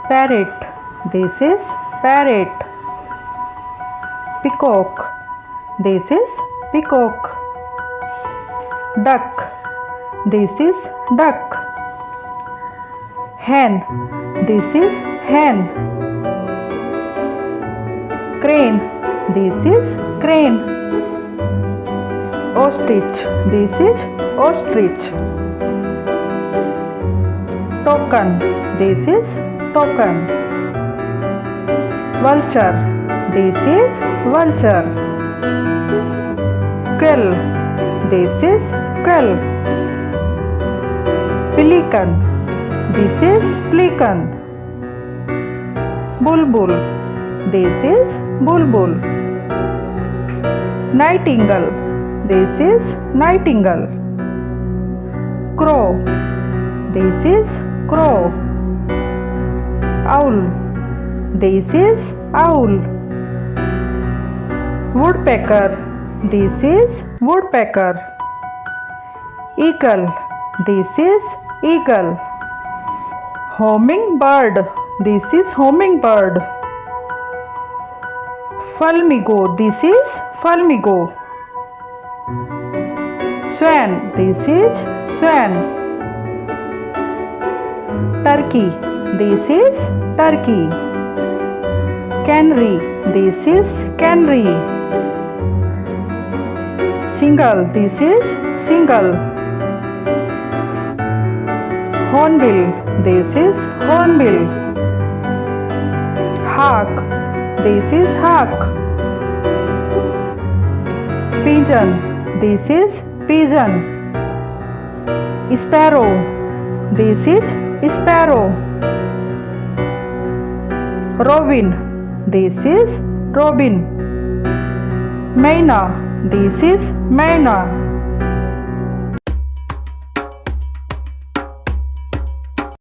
Parrot. This is parrot. Peacock. This is peacock. Duck. This is duck. Hen. This is hen. Crane. This is crane. Ostrich. This is ostrich. Token. This is token. Vulture. This is vulture. Quail. This is quail. Pelican. This is pelican. Bulbul. This is bulbul. Nightingale. This is nightingale. Crow. This is crow. Owl. This is owl. Woodpecker. This is woodpecker. Eagle. This is eagle. Hummingbird. This is hummingbird. Flamingo. This is flamingo. Swan. This is swan. Turkey. This is turkey. Canary. This is canary. Seagull. This is seagull. Hornbill. This is hornbill. Hawk. This is hawk. Pigeon. This is pigeon. Sparrow. This is sparrow. Robin. This is robin. Myna. This is myna.